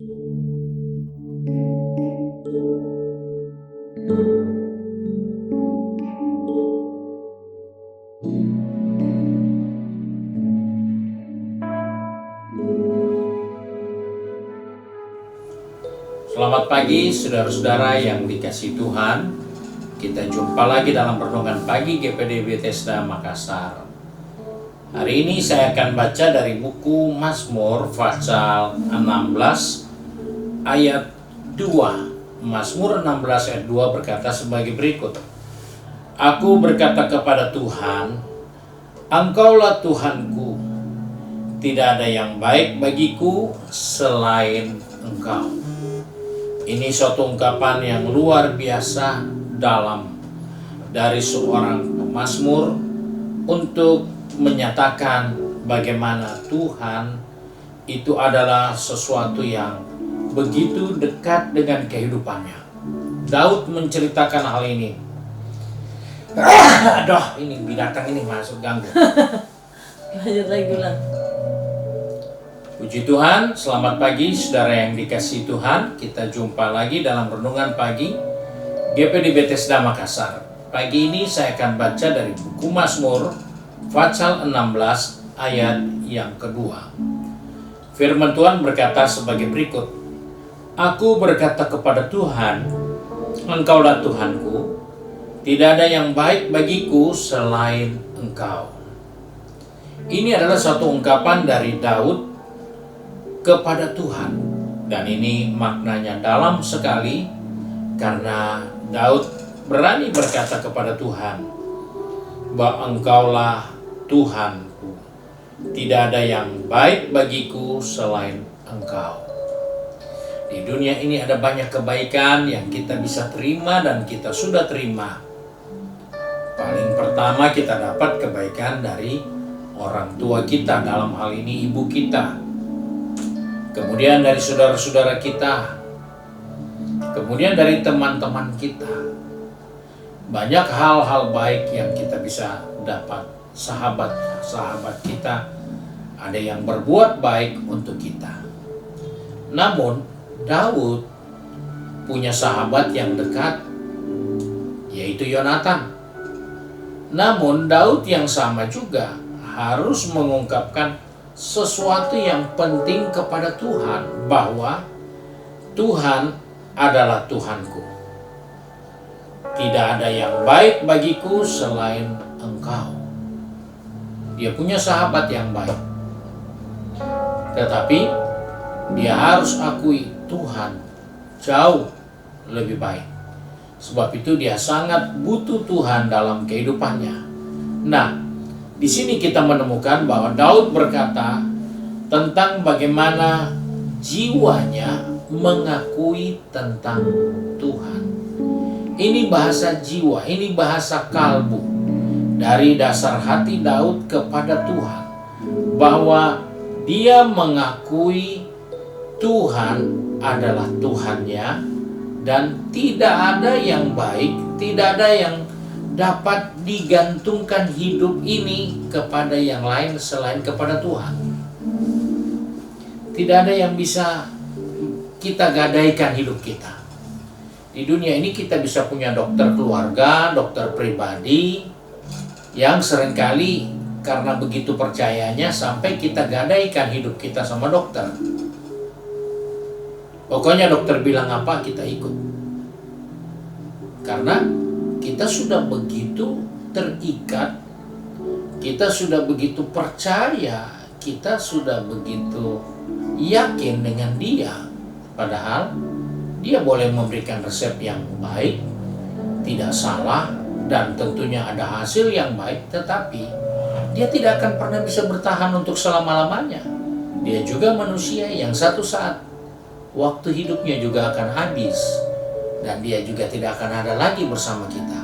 Selamat pagi saudara-saudara yang dikasihi Tuhan. Kita jumpa lagi dalam renungan pagi GPD Bethesda Makassar. Hari ini saya akan baca dari buku Mazmur pasal 16 ayat 2. Mazmur 16 ayat 2 berkata sebagai berikut. Aku berkata kepada Tuhan, Engkaulah Tuhanku. Tidak ada yang baik bagiku selain Engkau. Ini suatu ungkapan yang luar biasa dalam dari seorang pemazmur untuk menyatakan bagaimana Tuhan itu adalah sesuatu yang begitu dekat dengan kehidupannya. Daud menceritakan hal ini. Aduh, ini binatang ini masuk ganggu. Lanjut lagi ulang. Puji Tuhan, selamat pagi saudara yang dikasihi Tuhan. Kita jumpa lagi dalam renungan pagi GPD Bethesda Makassar. Pagi ini saya akan baca dari buku Mazmur pasal 16 ayat yang kedua. Firman Tuhan berkata sebagai berikut. Aku berkata kepada Tuhan, Engkaulah Tuhanku, tidak ada yang baik bagiku selain Engkau. Ini adalah satu ungkapan dari Daud kepada Tuhan, dan ini maknanya dalam sekali karena Daud berani berkata kepada Tuhan bahwa Engkaulah Tuhanku, tidak ada yang baik bagiku selain Engkau. Di dunia ini ada banyak kebaikan yang kita bisa terima dan kita sudah terima. Paling pertama kita dapat kebaikan dari orang tua kita, dalam hal ini ibu kita. Kemudian dari saudara-saudara kita, kemudian dari teman-teman kita. Banyak hal-hal baik yang kita bisa dapat. Sahabat kita ada yang berbuat baik untuk kita. Namun Daud punya sahabat yang dekat, yaitu Yonatan. Namun Daud yang sama juga harus mengungkapkan sesuatu yang penting kepada Tuhan, bahwa Tuhan adalah Tuhanku. Tidak ada yang baik bagiku selain Engkau. Dia punya sahabat yang baik, tetapi dia harus akui Tuhan jauh lebih baik. Sebab itu dia sangat butuh Tuhan dalam kehidupannya. Nah, di sini kita menemukan bahwa Daud berkata tentang bagaimana jiwanya mengakui tentang Tuhan. Ini bahasa jiwa, ini bahasa kalbu dari dasar hati Daud kepada Tuhan, bahwa dia mengakui Tuhan adalah Tuhannya dan tidak ada yang baik, tidak ada yang dapat digantungkan hidup ini kepada yang lain selain kepada Tuhan. Tidak ada yang bisa kita gadaikan hidup kita. Di dunia ini kita bisa punya dokter keluarga, dokter pribadi, yang seringkali karena begitu percayanya sampai kita gadaikan hidup kita sama dokter. Pokoknya dokter bilang apa kita ikut. Karena kita sudah begitu terikat, kita sudah begitu percaya, kita sudah begitu yakin dengan dia. Padahal dia boleh memberikan resep yang baik, tidak salah, dan tentunya ada hasil yang baik, tetapi dia tidak akan pernah bisa bertahan untuk selama-lamanya. Dia juga manusia yang satu saat waktu hidupnya juga akan habis, dan dia juga tidak akan ada lagi bersama kita.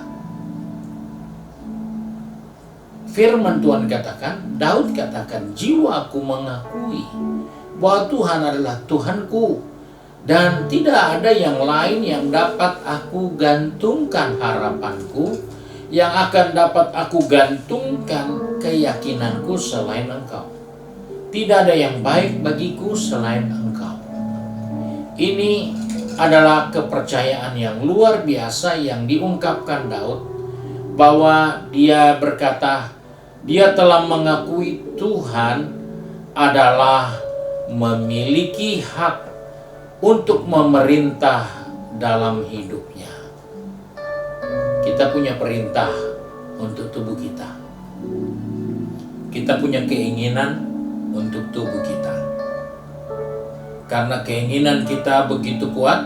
Firman Tuhan katakan, Daud katakan, jiwaku mengakui bahwa Tuhan adalah Tuhanku, dan tidak ada yang lain yang dapat aku gantungkan harapanku, yang akan dapat aku gantungkan keyakinanku selain Engkau. Tidak ada yang baik bagiku selain Engkau. Ini adalah kepercayaan yang luar biasa yang diungkapkan Daud, bahwa dia berkata, dia telah mengakui Tuhan adalah memiliki hak untuk memerintah dalam hidupnya. Kita punya perintah untuk tubuh kita. Kita punya keinginan untuk tubuh kita. Karena keinginan kita begitu kuat,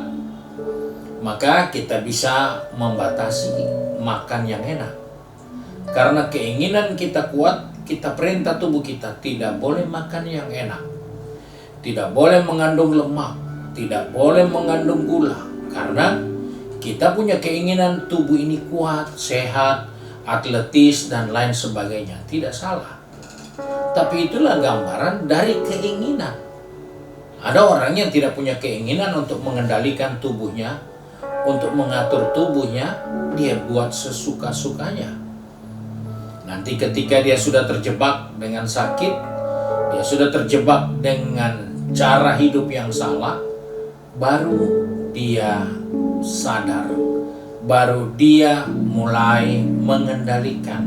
maka kita bisa membatasi makan yang enak. Karena keinginan kita kuat, kita perintah tubuh kita tidak boleh makan yang enak, tidak boleh mengandung lemak, tidak boleh mengandung gula. Karena kita punya keinginan tubuh ini kuat, sehat, atletis, dan lain sebagainya. Tidak salah. Tapi itulah gambaran dari keinginan. Ada orang yang tidak punya keinginan untuk mengendalikan tubuhnya, untuk mengatur tubuhnya, dia buat sesuka-sukanya. Nanti ketika dia sudah terjebak dengan sakit, dia sudah terjebak dengan cara hidup yang salah, baru dia sadar, baru dia mulai mengendalikan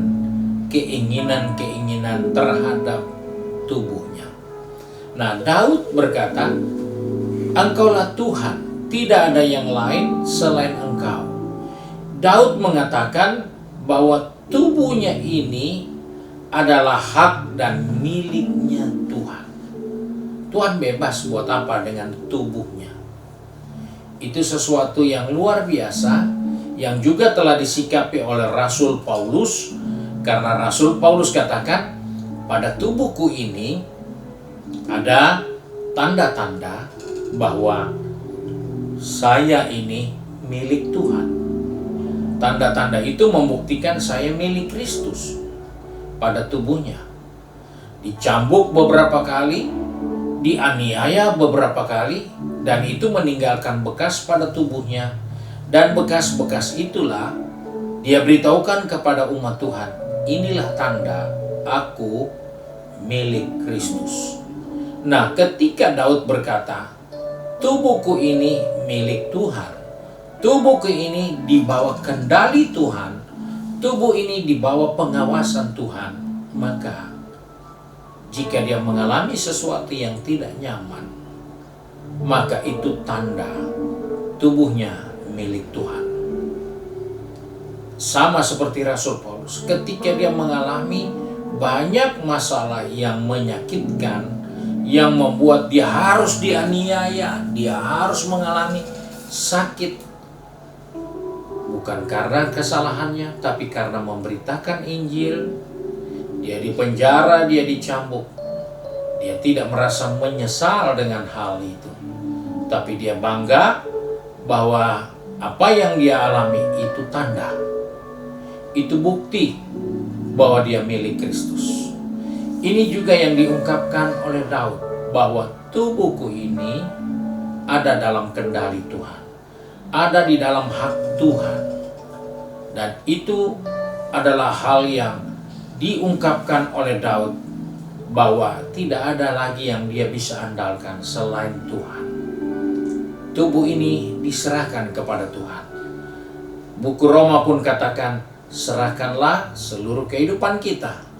keinginan-keinginan terhadap tubuhnya. Nah, Daud berkata, "Engkaulah Tuhan, tidak ada yang lain selain Engkau." Daud mengatakan bahwa tubuhnya ini adalah hak dan miliknya Tuhan. Tuhan bebas buat apa dengan tubuhnya. Itu sesuatu yang luar biasa, yang juga telah disikapi oleh Rasul Paulus, karena Rasul Paulus katakan, pada tubuhku ini ada tanda-tanda bahwa saya ini milik Tuhan. Tanda-tanda itu membuktikan saya milik Kristus pada tubuhnya. Dicambuk beberapa kali, dianiaya beberapa kali, dan itu meninggalkan bekas pada tubuhnya. Dan bekas-bekas itulah dia beritahukan kepada umat Tuhan, inilah tanda aku milik Kristus. Nah, ketika Daud berkata, tubuhku ini milik Tuhan, tubuhku ini di bawah kendali Tuhan, tubuh ini di bawah pengawasan Tuhan, maka jika dia mengalami sesuatu yang tidak nyaman, maka itu tanda tubuhnya milik Tuhan. Sama seperti Rasul Paulus, ketika dia mengalami banyak masalah yang menyakitkan, yang membuat dia harus dianiaya, dia harus mengalami sakit, bukan karena kesalahannya, tapi karena memberitakan Injil. Dia dipenjara, dia dicambuk. Dia tidak merasa menyesal dengan hal itu, tapi dia bangga bahwa apa yang dia alami itu tanda, itu bukti bahwa dia milik Kristus. Ini juga yang diungkapkan oleh Daud, bahwa tubuhku ini ada dalam kendali Tuhan, ada di dalam hak Tuhan. Dan itu adalah hal yang diungkapkan oleh Daud, bahwa tidak ada lagi yang dia bisa andalkan selain Tuhan. Tubuh ini diserahkan kepada Tuhan. Buku Roma pun katakan, serahkanlah seluruh kehidupan kita.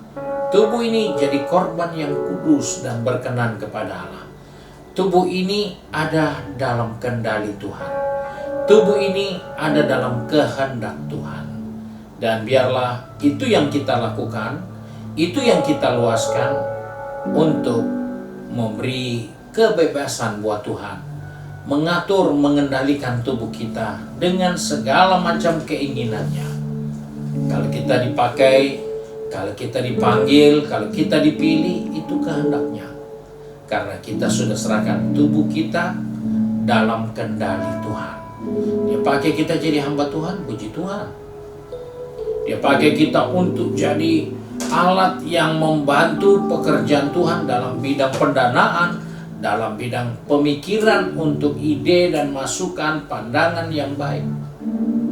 Tubuh ini jadi korban yang kudus dan berkenan kepada Allah. Tubuh ini ada dalam kendali Tuhan. Tubuh ini ada dalam kehendak Tuhan. Dan biarlah itu yang kita lakukan, itu yang kita luaskan untuk memberi kebebasan buat Tuhan, mengatur, mengendalikan tubuh kita dengan segala macam keinginannya. Kalau kita dipakai, kalau kita dipanggil, kalau kita dipilih, itu kehendaknya. Karena kita sudah serahkan tubuh kita dalam kendali Tuhan. Dia pakai kita jadi hamba Tuhan, puji Tuhan. Dia pakai kita untuk jadi alat yang membantu pekerjaan Tuhan dalam bidang pendanaan, dalam bidang pemikiran untuk ide dan masukan, pandangan yang baik.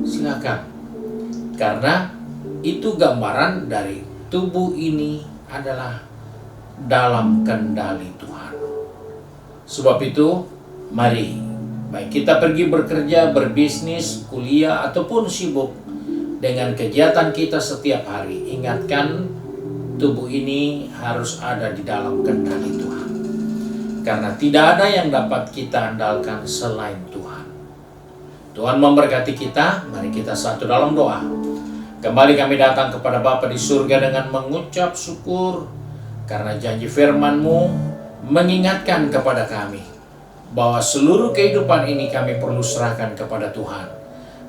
Silakan. Karena itu gambaran dari tubuh ini adalah dalam kendali Tuhan. Sebab itu, mari Baik kita pergi bekerja, berbisnis, kuliah, ataupun sibuk dengan kegiatan kita setiap hari, ingatkan tubuh ini harus ada di dalam kendali Tuhan. Karena tidak ada yang dapat kita andalkan selain Tuhan. Tuhan memberkati kita, mari kita satu dalam doa. Kembali kami datang kepada Bapa di surga dengan mengucap syukur karena janji firman-Mu mengingatkan kepada kami bahwa seluruh kehidupan ini kami perlu serahkan kepada Tuhan.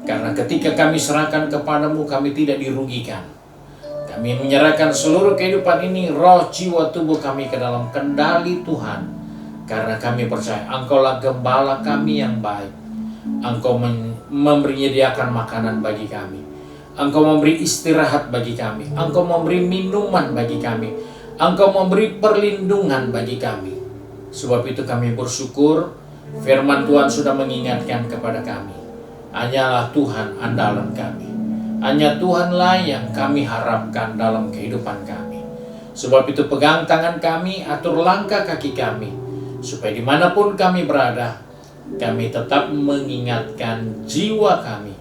Karena ketika kami serahkan kepadamu, kami tidak dirugikan. Kami menyerahkan seluruh kehidupan ini, roh, jiwa, tubuh kami ke dalam kendali Tuhan. Karena kami percaya Engkaulah gembala kami yang baik. Engkau menyediakan makanan bagi kami. Engkau memberi istirahat bagi kami. Engkau memberi minuman bagi kami. Engkau memberi perlindungan bagi kami. Sebab itu kami bersyukur firman Tuhan sudah mengingatkan kepada kami. Hanyalah Tuhan andalan kami. Hanya Tuhanlah yang kami harapkan dalam kehidupan kami. Sebab itu pegang tangan kami, atur langkah kaki kami. Supaya dimanapun kami berada, kami tetap mengingatkan jiwa kami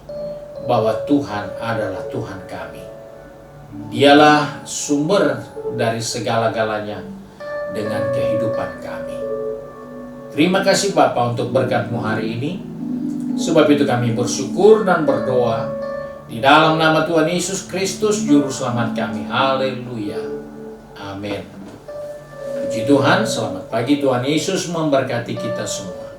bahwa Tuhan adalah Tuhan kami. Dialah sumber dari segala-galanya dengan kehidupan kami. Terima kasih Bapa untuk berkat-Mu hari ini. Sebab itu kami bersyukur dan berdoa di dalam nama Tuhan Yesus Kristus Juru Selamat kami. Haleluya. Amin. Puji Tuhan, selamat pagi. Tuhan Yesus memberkati kita semua.